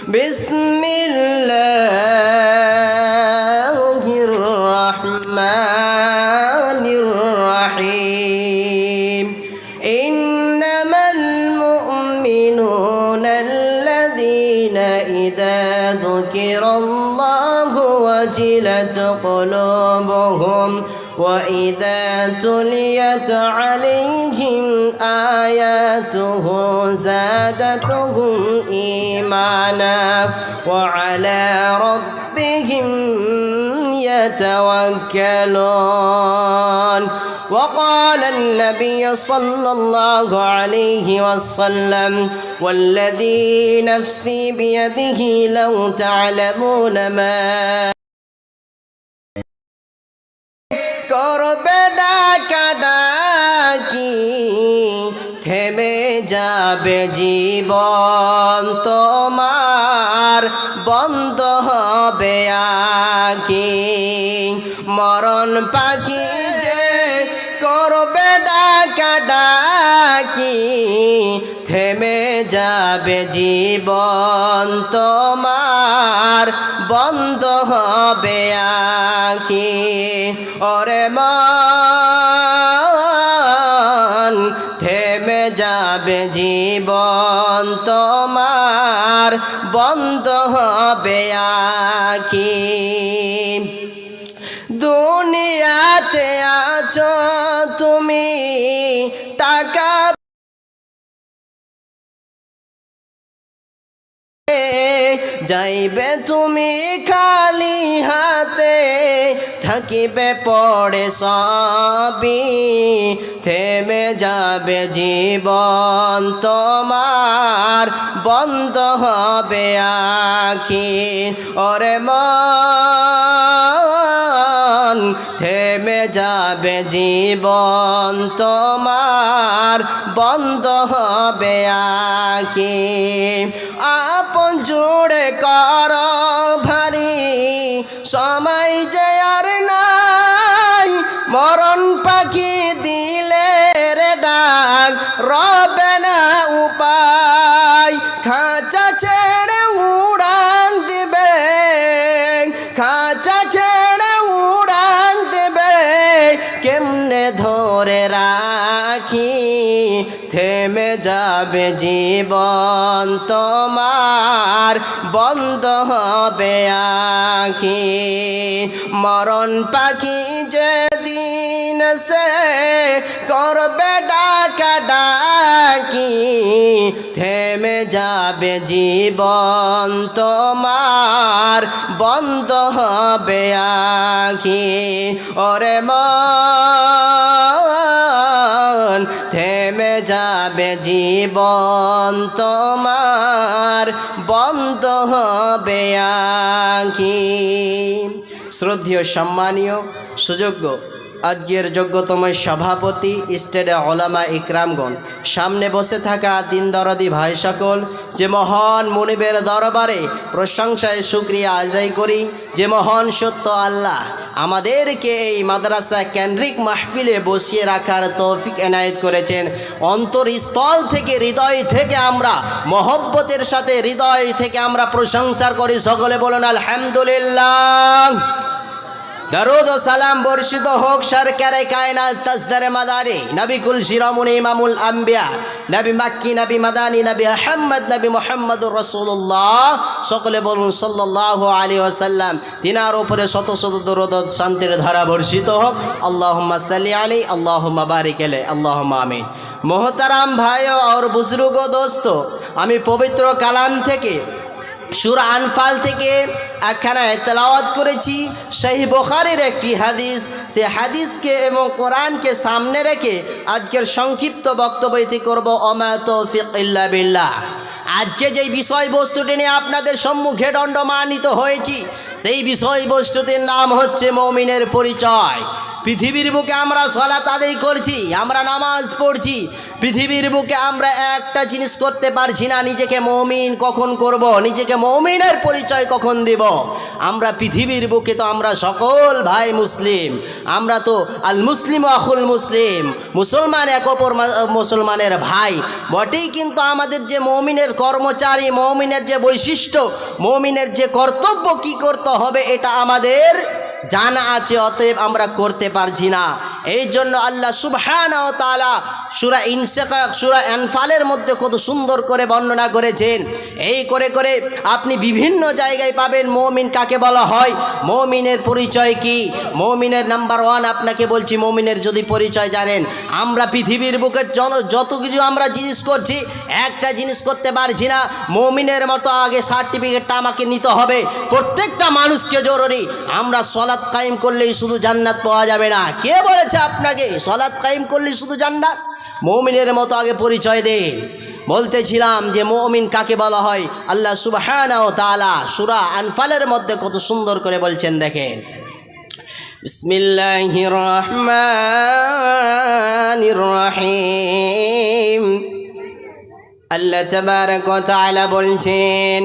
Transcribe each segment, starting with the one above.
بسم الله الرحمن الرحيم إنما المؤمنون الذين إذا ذكر الله وجلت قلوبهم وإذا تليت عليهم آياته زادتهم إيمانا وعلى ربهم يتوكلون. وقال النبي صلى الله عليه وسلم والذي نفسي بيده لو تعلمون ما করবে ডাকাডাকি থেমে যাবে জীবন তোমার বন্ধ হবে আঁখি মরণ পাখি যে করবে ডাকাডাকি থেমে যাবে জীবন তোমার বন্ধ হবে আঁখি ওরে মন থেমে যাবে জীবন তোমার বন্ধ হবে আঁখি দুনিয়াতে আছো তুমি টাকা যাইবে তুমি খালি হাতে থাকিবে পড়ে সবই থেমে যাবে জীবন তোমার বন্ধ হবে আঁখি ওরে মন থেমে যাবে জীবন তোমার বন্ধ হবে আঁখি আপন জুড়ে কর ভারী সময় যে আর নাই মরণ পাখি দিলে রে ডাক রবে না উপায় খাঁচা ছেড়ে উড়ান দিবে খাঁচা ছেড়ে উড়ান দিবে কেমনে ধরে রাখি থেমে যাবে জীবন তোমার বন্ধ হবে আঁখি মরণ পাখি যেদিন সে করবে ডাকাডাকি থেমে যাবে জীবন তোমার বন্ধ হবে আঁখি ওরে মন থেমে যাবে জীবন তোমার বন্ধ হবে আঁখি শ্রদ্ধেয় সম্মানীয় সুযোগ্য আজকের যোগ্যতম সভাপতি স্টেটে ওলামা ইকরামগণ সামনে বসে থাকা দিন দরদি ভাই সকল যে মহান মুনিবের দরবারে প্রশংসায় শুকরিয়া আদায় করি যে মহান সত্য আল্লাহ আমাদেরকে এই মাদ্রাসা কেন্দ্রিক মাহফিলে বসিয়ে রাখার তৌফিক এনায়েত করেছেন অন্তরস্থল থেকে হৃদয় থেকে আমরা মহব্বতের সাথে হৃদয় থেকে আমরা প্রশংসা করি সকলে বলুন আলহামদুলিল্লাহ দরুদ ও সালাম বর্ষিত হোক সরকারে কায়নাত তাজদারে মাদারি নবী কুল শিরোমণি ইমামুল আম্বিয়া নবী মাক্কি নবী মাদানী নবী আহমদ নবী মুহাম্মদুর রাসূলুল্লাহ সকলে বলুন সাল্লাল্লাহু আলাইহি ওয়াসাল্লাম তিনার উপরে শত শত দরুদ ও শান্তির ধারা বর্ষিত হোক আল্লাহুম্মা সাল্লি আলাইহি আল্লাহুম্মা বারিক আলাইহি আল্লাহুম্মা আমিন মোহতারাম ভাইও और বুজুর্গ দোস্ত আমি পবিত্র কালাম থেকে সূরা আনফাল থেকে একখানা তেলাওয়াত করেছি সহিহ বুখারীর একটি হাদিস সে হাদিসকে এবং কোরআনকে সামনে রেখে আজকের সংক্ষিপ্ত বক্তব্য ইতি করব ওমা তৌফিক ইল্লা বিল্লাহ আজকে যেই বিষয়বস্তুটি নিয়ে আপনাদের সম্মুখে দণ্ডমানিত হয়েছি সেই বিষয়বস্তুটির নাম হচ্ছে মুমিনের পরিচয় পৃথিবীর বুকে আমরা সালাত আদায় করছি আমরা নামাজ পড়ছি পৃথিবীর বুকে আমরা একটা জিনিস করতে পারছি না, নিজেকে মমিন কখন করব, নিজেকে মমিনের পরিচয় কখন দিব। আমরা পৃথিবীর বুকে তো আমরা সকল ভাই মুসলিম, আমরা তো আল মুসলিম আখুল মুসলিম, মুসলমান এক অপর মুসলমানের ভাই বটেই, কিন্তু আমাদের যে মমিনের কর্মচারী, মমিনের যে বৈশিষ্ট্য, মমিনের যে কর্তব্য কি করতে হবে এটা আমাদের জানা আছে, অতএব আমরা করতে পারছি না। এই জন্য আল্লাহ সুবহানাহু ওয়া তাআলা সূরা ইনশিকাক, সূরা আনফালের মধ্যে কত সুন্দর করে বর্ণনা করেছেন। এই করে করে আপনি বিভিন্ন জায়গায় পাবেন মুমিন কাকে বলা হয়, মুমিনের পরিচয় কি। মুমিনের নাম্বার 1 আপনাকে বলছি, মুমিনের যদি পরিচয় জানেন, আমরা পৃথিবীর বুকে যত কিছু আমরা জিনিস করছি, একটা জিনিস করতে পারছি না, মুমিনের মতো আগে সার্টিফিকেটটা আমাকে নিতে হবে। প্রত্যেকটা মানুষকে জরুরি, আমরা সলাত কায়েম করলেই শুধু জান্নাত পাওয়া যাবে না। কে বলেছে আপনাকে সলাত কায়েম করলেই শুধু জান্নাত? মুমিনের মতো আগে পরিচয় দেন। বলতেছিলাম যে মুমিন কাকে বলা হয়, আল্লাহ সুবহানাহু ওয়া তাআলা সূরা আনফালের মধ্যে কত সুন্দর করে বলছেন, দেখেন। বিসমিল্লাহির রহমানির রহিম। আল্লাহ তাবারাকা ওয়া তাআলা বলছেন,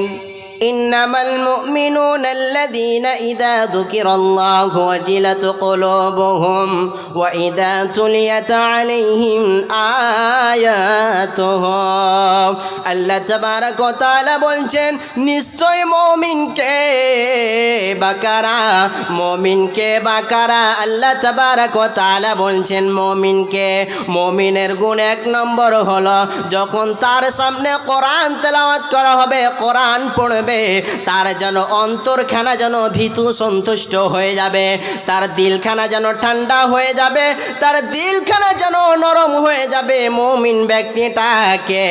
ইন্নামাল মুমিনুনা আল্লাযীনা ইযা যুকিরাল্লাহু ওয়াজিলাত কুলুবুহুম ওয়া ইযা তুলিয়াত আলাইহিম আয়াতুহু। আল্লাহ তাবারাকা ওয়া তাআলা বলছেন, নিশ্চয় মুমিনকে বাকারা, মুমিনকে বাকারা। আল্লাহ তাবারাকা ওয়া তাআলা বলছেন মুমিনকে, মুমিনের গুণ 1 নম্বর হলো যখন তার সামনে কোরআন তেলাওয়াত করা হবে, কোরআন পড়বে, তার যেন অন্তরখানা যেন ভীতু সন্তুষ্ট হয়ে যাবে, তার দিলখানা যেন ঠান্ডা হয়ে যাবে, তার দিলখানা যেন নরম হয়ে যাবে। মুমিন ব্যক্তিটাকে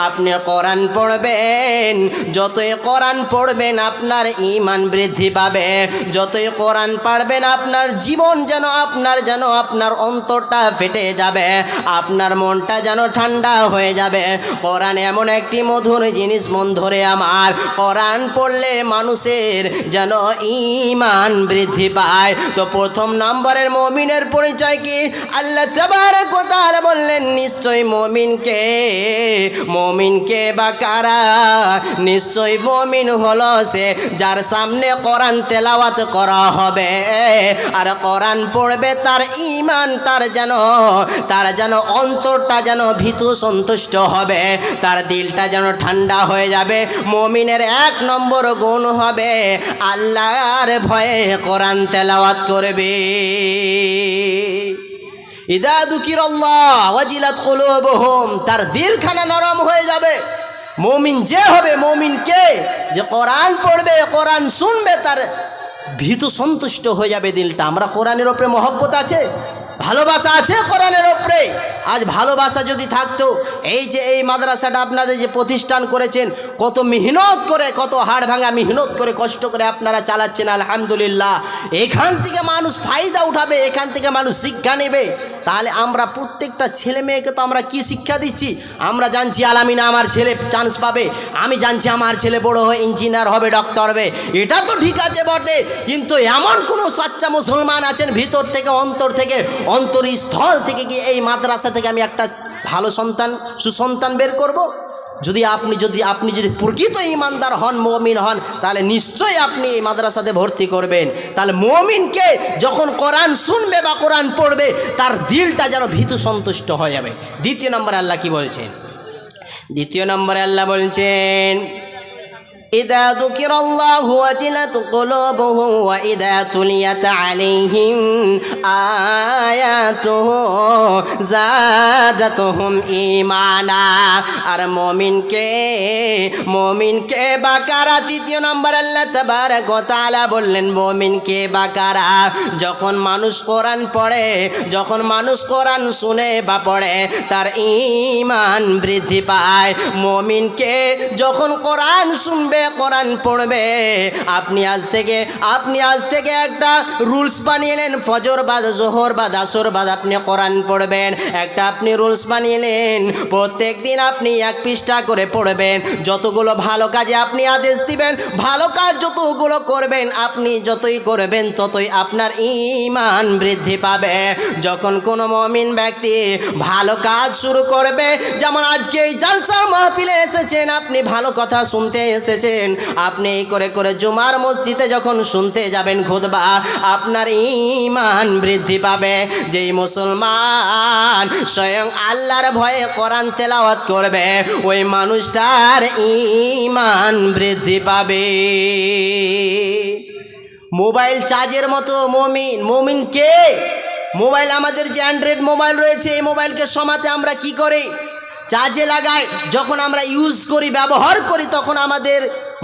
আপনি কোরআন পড়বেন, যতই কোরআন পড়বেন আপনার ঈমান বৃদ্ধি পাবে, যতই কোরআন পড়বেন আপনার জীবন যেন আপনার অন্তরটা ফেটে যাবে, আপনার মনটা যেন ঠান্ডা হয়ে যাবে। কোরআন এমন একটি মধুর জিনিস বন্ধুরে আমার, কোরআন পড়লে মানুষের যেন ঈমান বৃদ্ধি পায়। তো প্রথম নম্বরের মুমিনের পরিচয় কি? আল্লাহ তাবারাকা ওয়া তাআলা বললেন, নিশ্চয় মুমিনকে বাকারা, নিশ্চয় মুমিন হলো সে যার সামনে কোরআন তেলাওয়াত করা হবে আর কোরআন পড়বে, তার ঈমান তার যেন অন্তরটা যেন ভীতু সন্তুষ্ট হবে, তার দিলটা যেন ঠান্ডা হয়ে যাবে। মুমিনের 1 নম্বর গুণ হবে আল্লাহর ভয়ে কোরআন তেলাওয়াত করবে। ইযা যুকিরাল্লাহ ওয়াজিলাত কুলুবুহুম, তার দিলখানা নরম হয়ে যাবে। মুমিন যে হবে, মুমিনকে যে কোরআন পড়বে, কোরআন শুনবে, তার ভীতু সন্তুষ্ট হয়ে যাবে দিলটা। আমরা কোরআনের উপরে মহব্বত আছে, ভালোবাসা আছে কোরআনের উপরে। আজ ভালোবাসা যদি থাকতো, এই যে এই মাদ্রাসাটা আপনাদের যে প্রতিষ্ঠান করেছেন, কত মেহনত করে, কত হাড় ভাঙা মেহনত করে, কষ্ট করে আপনারা চালাচ্ছেন, আলহামদুলিল্লাহ। এখান থেকে মানুষ ফায়দা উঠাবে, এখান থেকে মানুষ শিক্ষা নেবে। তাহলে আমরা প্রত্যেকটা ছেলে মেয়েকে তো আমরা কি শিক্ষা দিচ্ছি? আমরা জানছি আলামিনা আমার ছেলে চান্স পাবে, আমি জানছি আমার ছেলে বড় হয়ে ইঞ্জিনিয়ার হবে, ডক্টর হবে, এটা তো ঠিক আছে বটে, কিন্তু এমন কোনো সাচ্চা মুসলমান আছেন ভিতর থেকে, অন্তরস্থল থেকে কি এই মাদ্রাসা থেকে আমি একটা ভালো সন্তান, সুসন্তান বের করব? আপনি যদি প্রকৃত ঈমানদার হন, মুমিন হন, তাহলে নিশ্চয়ই আপনি এই মাদ্রাসাতে ভর্তি করবেন। তাহলে মুমিনকে যখন কোরআন শুনবে বা কোরআন পড়বে, তার দিলটা যেন ভীতু সন্তুষ্ট হয়ে যাবে। দ্বিতীয় নম্বরে আল্লাহ কি বলছেন? দ্বিতীয় নম্বরে আল্লাহ বলছেন, ইযা যুকিরাল্লাহু ওয়াজিলাত কুলুবুহুম ওয়া ইযা তুলিয়াত আলাইহিম আয়াতুহু যাদাতুহুম ঈমানা। আর মুমিনকে বাকারা, তৃতীয় নম্বর আল্লাহ তাবারাকা ওয়া তাআলা বললেন মুমিনকে বাকারা। যখন মানুষ কোরআন পড়ে, যখন মানুষ কোরআন শুনে বা পড়ে, তার ঈমান বৃদ্ধি পায়। মুমিনকে যখন কোরআন শুনবে, ভয়ে কোরআন পড়বে। আপনি আজ থেকে একটা রুলস বানিয়ে নেন, ফজর বাদ, জোহর বাদ, আসর বাদ আপনি কোরআন পড়বেন। একটা আপনি রুলস বানিয়ে নেন, প্রত্যেক দিন আপনি 1 পৃষ্ঠা করে পড়বেন। যতগুলো ভালো কাজে আপনি আদেশ দিবেন, ভালো কাজ যতগুলো করবেন, আপনি যতই করবেন ততই আপনার ঈমান বৃদ্ধি পাবে। যখন কোনো মুমিন ব্যক্তি ভালো কাজ শুরু করবে, যেমন আজকে এই জালসার মাহফিলে এসেছেন, আপনি ভালো কথা শুনতে এসেছেন, আপনি এই করে করে জুমার মসজিদে যখন শুনতে যাবেন খুতবা, আপনার ঈমান বৃদ্ধি পাবে। যেই মুসলমান স্বয়ং আল্লাহর ভয়ে কোরআন তেলাওয়াত করবে, ওই মানুষটার ঈমান বৃদ্ধি পাবে। মোবাইল চার্জের মতো মুমিন কে? মোবাইল, আমাদের যে অ্যান্ড্রয়েড মোবাইল রয়েছে, এই মোবাইলকে সমাতে আমরা কি করি? চার্জে লাগাই। যখন আমরা ইউজ করি, ব্যবহার করি, তখন আমাদের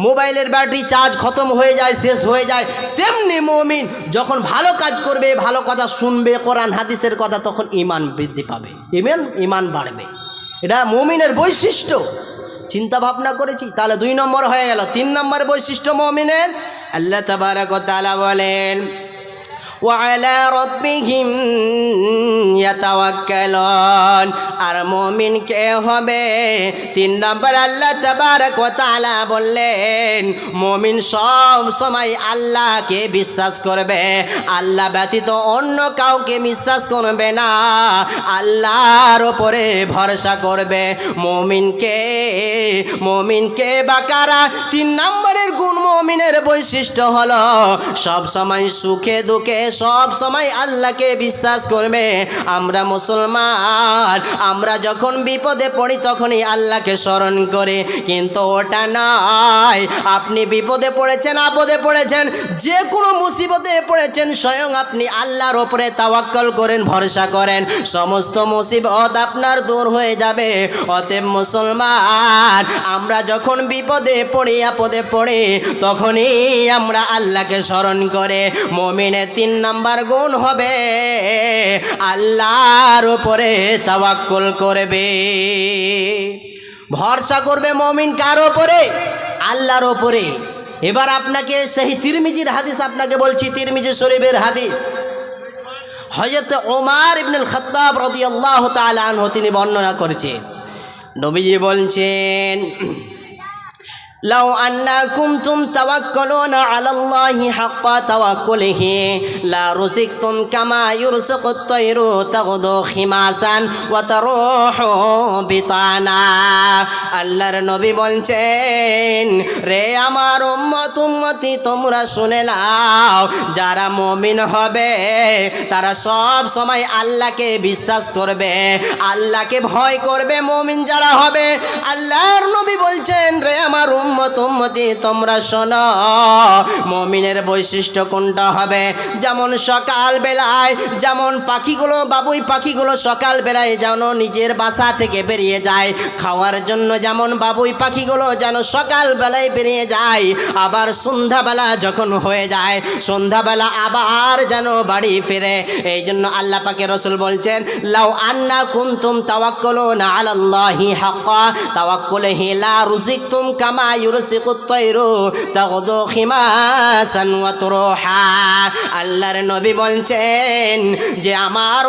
মোবাইলের ব্যাটারি চার্জ খতম হয়ে যায়, শেষ হয়ে যায়। তেমনি মুমিন যখন ভালো কাজ করবে, ভালো কথা শুনবে, কোরআন হাদিসের কথা, তখন ঈমান বৃদ্ধি পাবে, ঈমান বাড়বে। এটা মুমিনের বৈশিষ্ট্য। চিন্তা ভাবনা করেছি, তাহলে 2 নম্বর হয়ে গেল। 3 নম্বর বৈশিষ্ট্য মুমিনের, আল্লাহ তাবারক ওয়া তাআলা বলেন وعلى ربهم يتوكلون। আর মুমিন কে হবে? 3 নম্বর আল্লাহ তাবারক ওয়া তাআলা বললেন, মুমিন সব সময় আল্লাহকে বিশ্বাস করবে, আল্লাহ ব্যতীত অন্য কাউকে বিশ্বাস করবে না, আল্লাহর উপরে ভরসা করবে। মুমিনকে বাকারা 3 নম্বরের গুণ মুমিনের বৈশিষ্ট্য হলো সব সময় সুখে দুঃখে সব সময় আল্লাহকে বিশ্বাস করবে। আমরা মুসলমান, আমরা যখন বিপদে পড়ি তখনই আল্লাহকে স্মরণ করি, কিন্তু ওটা নয়। আপনি বিপদে পড়েছেন, আপদে পড়েছেন, যে কোনো মুসিবতে পড়েছেন, স্বয়ং আপনি আল্লাহর ওপরে তাওয়াক্কুল করেন, ভরসা করেন, সমস্ত মুসিবত আপনার দূর হয়ে যাবে। অতএব মুসলমান, আমরা যখন বিপদে পড়ি, আপদে পড়ি, তখনই আমরা আল্লাহকে স্মরণ করে। মুমিনের 3 নম্বর গুণ হবে আল্লাহর উপরে তাওয়াক্কুল করবে, ভরসা করবে। মুমিন কার উপরে? আল্লাহর উপরে। এবার আপনাকে সেই তিরমিজির হাদিস আপনাকে বলছি, তিরমিজি শরীফের হাদিস। হযরত ওমর ইবনুল খাত্তাব রাদিয়াল্লাহু তাআলা আনহু তিনি বর্ণনা করেছেন, নবীজি বলছেন, لو أنكم توكلون على الله حق توكله لا رزقتم كما يرزق الطير تغدو خماسا وتروح بطانا। আল্লাহর নবী বলছেন, রে আমার উম্মতি, তোমরা শুনে নাও, যারা মুমিন হবে তারা সব সময় আল্লাহকে বিশ্বাস করবে, আল্লাহকে ভয় করবে। মুমিন যারা হবে, আল্লাহর নবী বলছেন, রে আমার উম্মতি, তোমরা শোনো, মুমিনের বৈশিষ্ট্য কোনটা হবে? যেমন সকাল বেলায়, যেমন বাবুই পাখিগুলো সকাল বেলায় যেন নিজের বাসা থেকে বেরিয়ে যায় খাওয়ার জন্য, যেমন বাবুই পাখিগুলো যেন সকাল বেলায় বেরিয়ে যায়, আবার সন্ধ্যাবেলা যখন হয়ে যায়, সন্ধ্যাবেলা আবার যেন বাড়ি ফিরে। এই জন্য আল্লাহ পাকের রাসূল বলছেন, লাউ আন্না কুনতুম তাওয়াক্কুলুনা আলাল্লাহি হাক্কা তাওয়াক্কুলিহি লা রুজিকতুম কামা ইউরসিকুত তায়রু তাগদু খিমাসান ওয়া তুরুহা। আল্লাহর নবী বলছেন যে আমার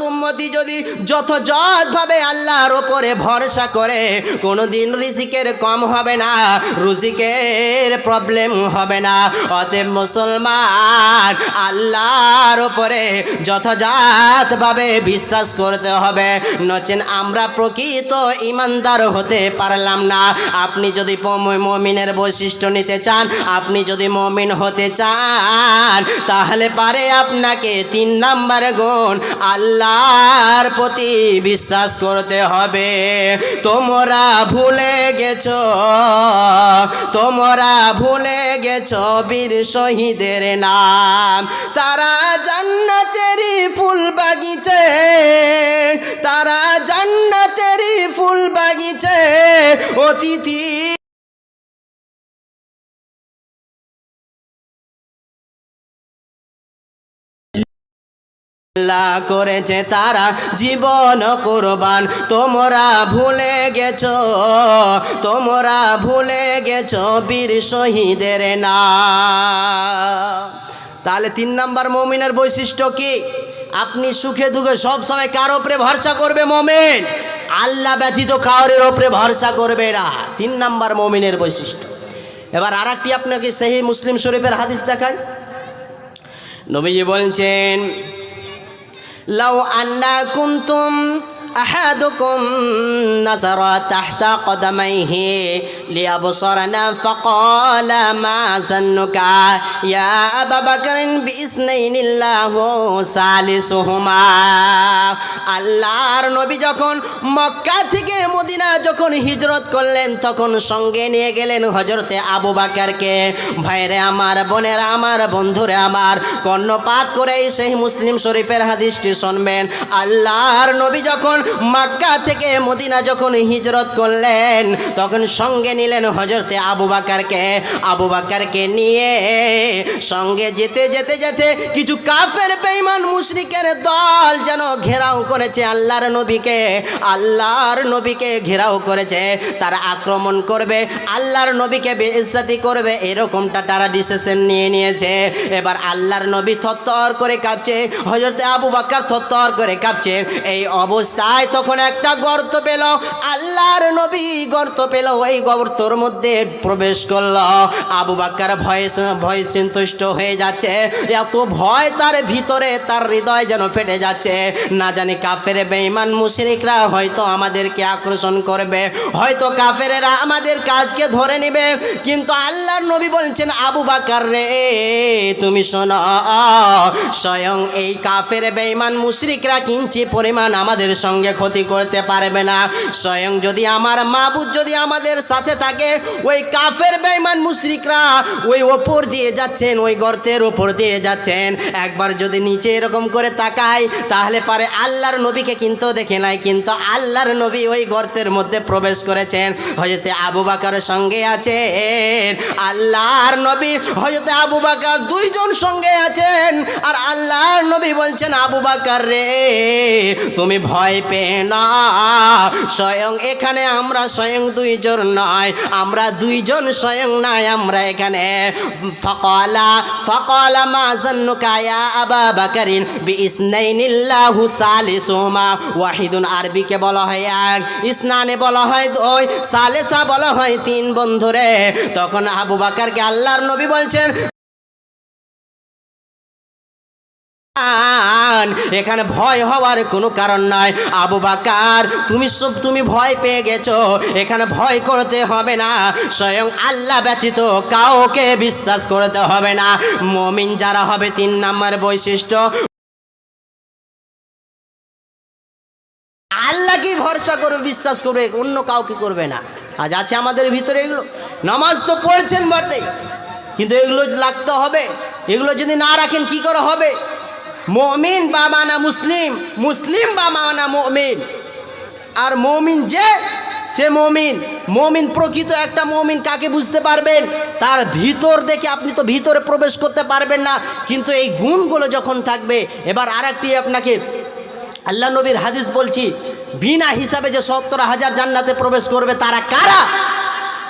উম্মতি যদি যথাযথভাবে আল্লাহর উপরে ভরসা করে, কোনোদিন রিজিকের কম হবে না, রুজিকের প্রবলেম হবে না। অতএব মুসলমান, আল্লাহর উপরে যথাযথভাবে বিশ্বাস করতে হবে, নচেত আমরা প্রকৃত ঈমানদার হতে পারলাম না। আপনি যদি মুমিনের বৈশিষ্ট্য নিতে চান, আপনি যদি মুমিন হতে চান, তাহলে পারে আপনাকে 3 নম্বর গুণ আল্লাহর প্রতি বিশ্বাস করতে হবে। তোমরা ভুলে গেছো বীর শহীদের নাম, তারা জান্নাতেরই ফুল বাগিচে অতিথি আল্লাহ করেছে তারা জীবন কুরবান, তোমরা ভুলে গেছো, তোমরা ভুলে গেছো বীর শহীদের নাম। তাহলে 3 নাম্বার মুমিনের বৈশিষ্ট্য কি? আপনি সুখে দুঃখে সব সময় কার উপরে ভরসা করবে মুমিন? আল্লাহ ব্যতীত কারোর উপরে ভরসা করবে না। 3 নাম্বার মুমিনের বৈশিষ্ট্য। এবার আরেকটি আপনাকে সহিহ মুসলিম শরীফের হাদিস দেখাই। নবীজি বলছেন, লাউ আন্না কুনতুম আহাদুকুম নাযারা তাহতা কদামাইহি লিয়াবসারনা ফাকালা মা যান্নুকা ইয়া আবা বকরিন বিইসনাইনিল্লাহু সালিসুহুমা। আল্লাহর নবী যখন মক্কা থেকে মদিনা যখন হিজরত করলেন, তখন সঙ্গে নিয়ে গেলেন হযরতে আবু বকরকে। ভাইরে আমার, বোনেরা আমার, বন্ধুরে আমার, কর্ণপাত করে সেই মুসলিম শরীফের হাদিসটি শুনবেন। আল্লাহর নবী যখন মক্কা থেকে মদিনা যখন হিজরত করলেন, তখন সঙ্গে নিলেন হযরতে আবু বকরকে। আবু বকরকে নিয়ে সঙ্গে যেতে যেতে যেতে কিছু কাফের বেঈমান মুশরিকের দল যেন ঘেরাও করেছে আল্লাহর নবীকে। আল্লাহর নবীকে ঘেরাও করেছে, তারা আক্রমণ করবে, আল্লাহর নবীকে বেইজ্জতি করবে, এরকমটা তারা ডিসিশন নিয়ে নিয়েছে। এবার আল্লাহর নবী থরথর করে কাঁপছে, হযরতে আবু বকর থরথর করে কাঁপছে। এই অবস্থায় তখন একটা গর্ত পেল, আল্লাহর নবী গর্ত পেল, ওই গর্তর মধ্যে প্রবেশ করল। আবু বকর ভয়ে সন্তুষ্ট হয়ে যাচ্ছে, এত ভয় তার ভিতরে, তার হৃদয় যেন ফেটে যাচ্ছে। না জানি কাফের বেঈমান মুশরিকরা হয়তো আমাদেরকে আক্রমণ করবে, হয়তো কাফেরেরা আমাদের কাজকে ধরে নেবে। কিন্তু আল্লাহর নবী বলছেন, আবু বকর রে, তুমি শোনো, স্বয়ং এই কাফের বেঈমান মুশরিকরা কিঞ্চিত পরিমাণ আমাদের সঙ্গে ক্ষতি করতে পারবে না। স্বয়ং যদি আমার মাবুদ যদি আমাদের সাথে থাকে, ওই কাফের বেঈমান মুশরিকরা ওই ওপর দিয়ে যাচ্ছেন, ওই গর্তের ওপর দিয়ে যাচ্ছেন। একবার যদি নিচে এরকম করে তাকাই, তাহলে পারে আল্লাহর নবীকে কিন্তু দেখে নাই, কিন্তু আল্লাহর নবী ওই গর্তের মধ্যে প্রবেশ করেছেন। হযরতে আবু বকরের সঙ্গে আছেন আল্লাহর নবী, হযরতে আবু বকর 2 জন সঙ্গে আছেন। আর আল্লাহর নবী বলছেন, আবু বকর রে, তুমি ভয় পেয়ে না, স্বয়ং এখানে আমরা স্বয়ং 2 জন নয়, আমরা 2 জন স্বয়ং নাই, আমরা এখানে। ফাকালা মা যান্নুকা ইয়া আবা বকরিন বিইসনাইনিল্লাহু সালিসুহুমা। ওয়াহিদুন আরবিকে বলা হয় 1, ইসনানে বলা হয় 2, সালেসা বলা হয় 3 বন্ধুরে। তখন আবু বকরকে আল্লাহর নবী বলছেন, এখানে ভয় হওয়ার কোনো কারণ নাই। আবু বকর, তুমি ভয় পেয়ে গেছো, এখানে ভয় করতে হবে না। স্বয়ং আল্লাহ ব্যতীত কাউকে বিশ্বাস করতে হবে না। মুমিন যারা হবে, 3 নাম্বার বৈশিষ্ট্য, আল্লাহকে ভরসা করবে, বিশ্বাস করবে, অন্য কাউকে করবে না। আজ আছে আমাদের ভিতরে এগুলো। নামাজ তো পড়ছেন বটে, কিন্তু এগুলো লাগতে হবে। এগুলো যদি না রাখেন কি করে হবে? মুমিন বা মানা মুসলিম, মুসলিম বা মানা মুমিন। আর মুমিন যে সে মুমিন, মুমিন প্রকৃত একটা মুমিন কাকে বুঝতে পারবেন? তার ভিতর দেখে, আপনি তো ভিতরে প্রবেশ করতে পারবেন না, কিন্তু এই গুণগুলো যখন থাকবে। এবার আরেকটি আপনাকে আল্লাহ নবীর হাদিস বলছি, বিনা হিসাবে যে 70,000 জান্নাতে প্রবেশ করবে, তারা কারা?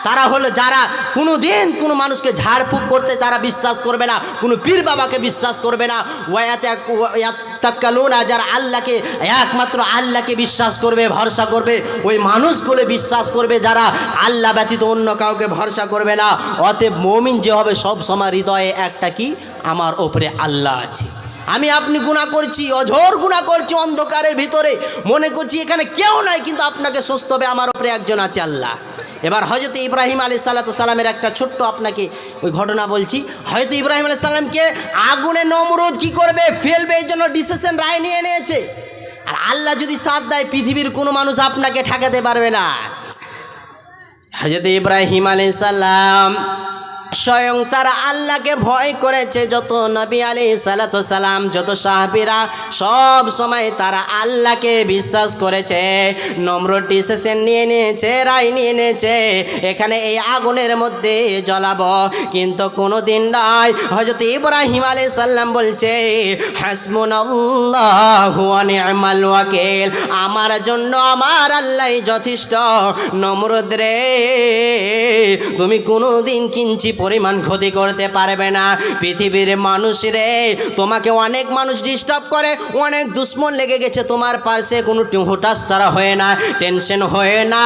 তারা হলো যারা কোনো দিন কোনো মানুষকে ঝাড়ফুঁক করতে তারা বিশ্বাস করবে না, কোনো পীর বাবাকে বিশ্বাস করবে না। ওয়ায়াতাক্কালুনা, যারা আল্লাহকে, একমাত্র আল্লাহকে বিশ্বাস করবে, ভরসা করবে, ওই মানুষগুলো বিশ্বাস করবে যারা আল্লাহ ব্যতীত অন্য কাউকে ভরসা করবে না। অতএব মুমিন যে হবে, সব সময় হৃদয়ে একটা কি, আমার ওপরে আল্লাহ আছে। আমি আপনি গুনাহ করছি, অঝোর গুনাহ করছি, অন্ধকারের ভিতরে মনে করছি এখানে কেউ নাই, কিন্তু আপনাকে সুস্থ হবে, আমার ওপরে একজন আছে, আল্লাহ। এবার হযরত ইব্রাহিম আলাইহিস সালামের একটা ছোট্ট আপনাকে ওই ঘটনা বলছি। হয়তো ইব্রাহিম আলাইহিস সালামকে আগুনে নমরুদ কি করবে, ফেলবে, এই জন্য ডিসিশন রায় নিয়ে নিয়েছে। আর আল্লাহ যদি সাথ দেয়, পৃথিবীর কোনো মানুষ আপনাকে ঠেকাতে পারবে না। হযরত ইব্রাহিম আলাইহিস সালাম স্বয়ং তারা আল্লাহকে ভয় করেছে। যত নবী আলাইহিস সালাতু সালাম, যত সাহাবীরা, সব সময় তারা আল্লাহকে বিশ্বাস করেছে। নমরুদ ডিসিশন নিয়ে নিয়েছে, রায় নিয়ে নিয়েছে, এখানে এই আগুনের মধ্যে জ্বলাবো, কিন্তু কোনো দিন নয়। হযরত ইব্রাহিম আলাইহিস সালাম বলছে হাসবুনাল্লাহু ওয়া নি'মাল ওয়াকিল, আমার জন্য আমার আল্লাহই যথেষ্ট। নমরুদ রে, তুমি কোনোদিন কিঞ্চিত পরিমাণ ক্ষতি করতে পারবে না। পৃথিবীর মানুষ রে, তোমাকে অনেক মানুষ ডিস্টার্ব করে, অনেক দুশ্মন লেগে গেছে, তোমার পাশে কোনো হুটাস ছাড়া হয় না, টেনশন হয় না।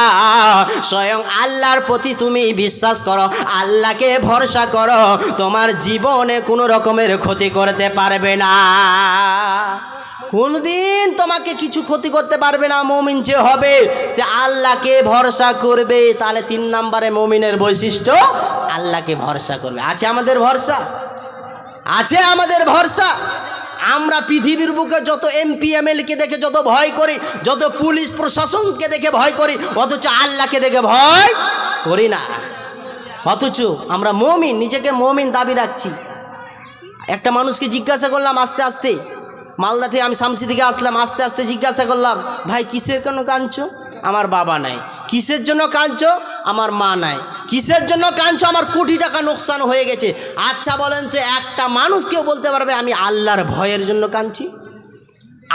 স্বয়ং আল্লাহর প্রতি তুমি বিশ্বাস করো, আল্লাহকে ভরসা করো, তোমার জীবনে কোনো রকমের ক্ষতি করতে পারবে না। কোনদিন তোমাকে কিছু ক্ষতি করতে পারবে না। মুমিন যে হবে সে আল্লাহকে ভরসা করবে। তাহলে 3 নম্বরে মুমিনের বৈশিষ্ট্য, আল্লাহকে ভরসা করবে। আছে আমাদের ভরসা? আছে আমাদের ভরসা? আমরা পৃথিবীর বুকে যত এমপি এমএলএকে দেখে যত ভয় করি, যত পুলিশ প্রশাসনকে দেখে ভয় করি, অথচ আল্লাহকে দেখে ভয় করি না। অথচ আমরা মুমিন, নিজেকে মুমিন দাবি রাখছি। একটা মানুষকে জিজ্ঞাসা করলাম আস্তে আস্তে, মালদা থেকে, আমি শামসি থেকে আসলাম, আস্তে আস্তে জিজ্ঞাসা করলাম, ভাই কিসের জন্য কাঁদছো? আমার বাবা নাই। কিসের জন্য কাঁদছো? আমার মা নাই। কিসের জন্য কাঁদছো? আমার কোটি টাকা নোকসান হয়ে গেছে। আচ্ছা বলেন তো, একটা মানুষ কেউ বলতে পারবে আমি আল্লাহর ভয়ের জন্য কাঁদছি?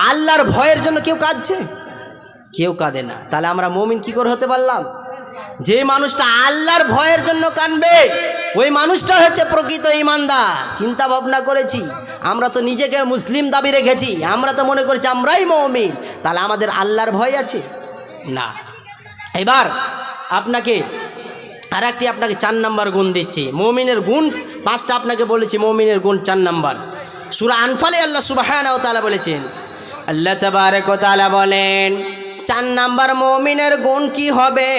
আল্লাহর ভয়ের জন্য কেউ কাঁদছে? কেউ কাঁদে না। তাহলে আমরা মুমিন কি করে হতে পারলাম? যে মানুষটা আল্লাহর ভয়ের জন্য কাঁদবে, ওই মানুষটা হচ্ছে প্রকৃত ঈমানদার। চিন্তা ভাবনা করেছি, আমরা তো নিজেকে মুসলিম দাবি রেখেছি, আমরা তো মনে করছি আমরাই মুমিন। তাহলে আমাদের আল্লাহর ভয় আছে না। এবার আপনাকে আপনাকে 4 নম্বর গুণ দিচ্ছি। মুমিনের গুণ 5টা আপনাকে বলেছি, মুমিনের গুণ 4 নম্বর। সূরা আনফালে আল্লাহ সুবহানাহু ওয়া তাআলা বলেছেন, আল্লাহ তাবারক ওয়া তাআলা বলেন 4 নম্বর মুমিনের গুণ কি হবে?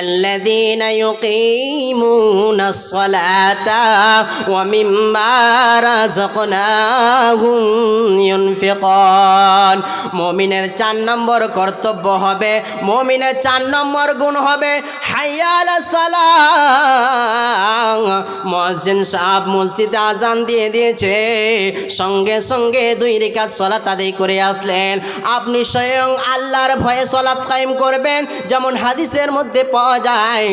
আল্লাযীনা ইউকিমুনাস সালাতা ওয়া মিম্মা রাযাকনাহুম ইউনফিকুন। মুমিনের 4 নম্বর কর্তব্য হবে, মুমিনের 4 নম্বর গুণ হবে হাইয়া আলাস সালাহ। মুয়াজ্জিন সাহেব মসজিদে আজান দিয়ে দিয়েছে, সঙ্গে সঙ্গে 2 রাকাত সালাত আদায় করে আসলেন। আপনি স্বয়ং আল্লাহর ভয়ে সালাত কায়েম করবেন। যেমন হাদিসের মধ্যে পাওয়া যায়,